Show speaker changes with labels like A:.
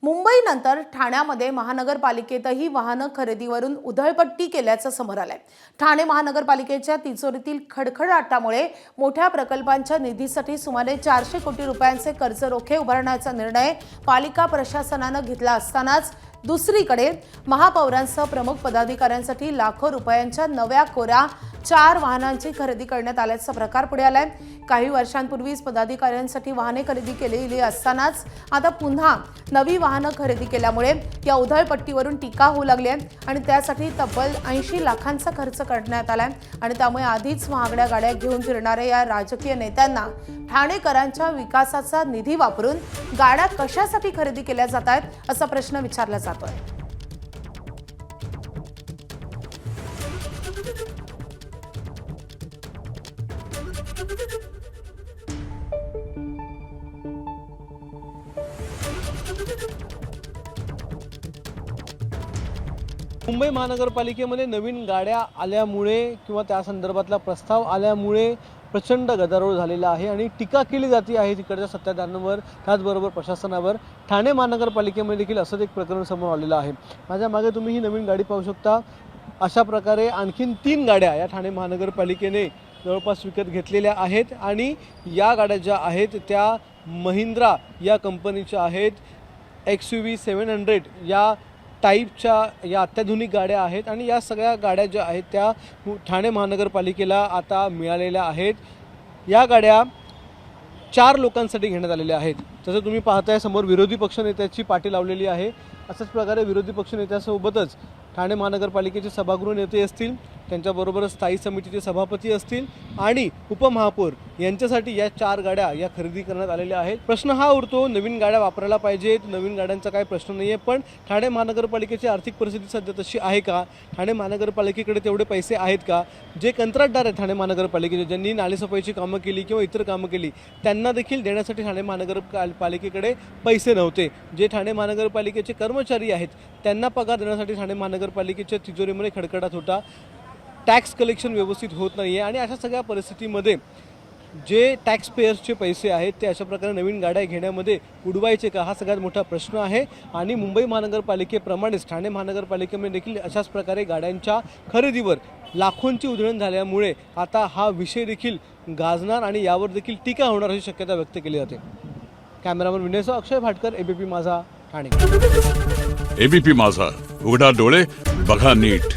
A: मुंबईनंतर ठाण्यामध्ये महानगरपालिकेतही वाहन खरेदीवरून उधळपट्टी केल्याचं समोर आलंय। ठाणे महानगरपालिकेच्या तिजोरीतील खडखडाटामुळे मोठ्या प्रकल्पांच्या निधीसाठी सुमारे 400 कोटी रुपयांचे कर्ज रोखे उभारण्याचा निर्णय पालिका प्रशासनाने घेतला असतानाच दुसरीकडे महापौरांसह प्रमुख पदाधिकाऱ्यांसाठी लाखो रुपयांच्या नव्या कोऱ्या 4 वाहनांची खरेदी करण्यात आल्याचा प्रकार पुढे आलाय। काही वर्षांपूर्वीच पदाधिकाऱ्यांसाठी वाहने खरेदी केलेली असतानाच आता पुन्हा नवी वाहनं खरेदी केल्यामुळे या उधळपट्टीवरून टीका होऊ लागली आहे आणि त्यासाठी तब्बल 80 लाखांचा खर्च करण्यात आलाय आणि त्यामुळे आधीच महागड्या गाड्या घेऊन फिरणाऱ्या या राजकीय नेत्यांना ठाणेकरांच्या विकासाचा निधी वापरून गाड्या कशासाठी खरेदी केल्या जात आहेत असा प्रश्न विचारला जातोय।
B: मुंबई महानगरपालिकेमध्ये नवीन गाड्या आल्यामुळे किंवा त्या संदर्भातला प्रस्ताव आल्यामुळे प्रचंड गदारोळ झालेला आहे आणि टीका केली जाते आहे तिकडच्या सत्ताधाऱ्यांवर, त्याचबरोबर प्रशासनावर। ठाणे महानगरपालिकेमध्ये देखील असंच एक प्रकरण समोर आलेलं आहे। माझ्या मागे तुम्ही ही नवीन गाडी पाहू शकता। अशा प्रकारे आणखीन 3 गाड्या या ठाणे महानगरपालिकेने जवळपास विकत घेतलेल्या आहेत आणि या गाड्या ज्या आहेत त्या महिंद्रा या कंपनीच्या आहेत। XUV 700 या टाईपच्या या अत्याधुनिक गाड्या आहेत आणि या सगळ्या गाड्या ज्या आहेत त्या ठाणे महानगरपालिकेला आता मिळालेल्या आहेत। या गाड्या 4 लोकांसाठी घेण्यात आलेल्या आहेत। जसं तुम्ही पाहताय समोर विरोधी पक्षनेत्याची पाटी लावलेली आहे। अशाच प्रकारे विरोधी पक्षनेत्यासोबतच ठाणे महानगरपालिकेचे सभागृह नेते असतील, त्यांच्याबरोबर स्थायी समितीचे सभापती असतील आणि उपमहापौर यांच्यासाठी या 4 गाड्या या खरेदी करण्यात आलेल्या आहेत। प्रश्न हा उरतो, नवीन गाड्या वापरायला पाहिजेत, नवीन गाड्यांचा काही प्रश्न नाही आहे, पण ठाणे महानगरपालिकेची आर्थिक परिस्थिती सध्या तशी आहे का? ठाणे महानगरपालिकेकडे तेवढे पैसे आहेत का? जे कंत्राटदार आहेत ठाणे महानगरपालिकेचे, ज्यांनी नालेसफाईची कामं केली किंवा इतर कामं केली, त्यांना देखील देण्यासाठी ठाणे महानगरपालिकेकडे पैसे नव्हते। जे ठाणे महानगरपालिकेचे कर्मचारी आहेत त्यांना पगार देण्यासाठी ठाणे महानगरपालिकेच्या तिजोरीमध्ये खडखडाट होता। टॅक्स कलेक्शन व्यवस्थित होत नाही आहे आणि अशा सगळ्या परिस्थितीमध्ये जे टॅक्स पेयर्सचे पैसे आहेत ते अशा प्रकारे नवीन गाड्या घेण्यामध्ये उडवायचे का, हा सगळ्यात मोठा प्रश्न आहे। आणि मुंबई महानगरपालिकेप्रमाणेच ठाणे महानगरपालिकेमध्ये देखील अशाच प्रकारे गाड्यांच्या खरेदीवर लाखोंची उधळण झाल्यामुळे आता हा विषय देखील गाजणार आणि यावर देखील टीका होणार अशी शक्यता व्यक्त केली जाते। कॅमेरामन विनयसह अक्षय भाटकर, एबीपी माझा, ठाणे।
C: एबीपी माझा, उघडा डोळे बघा नीट।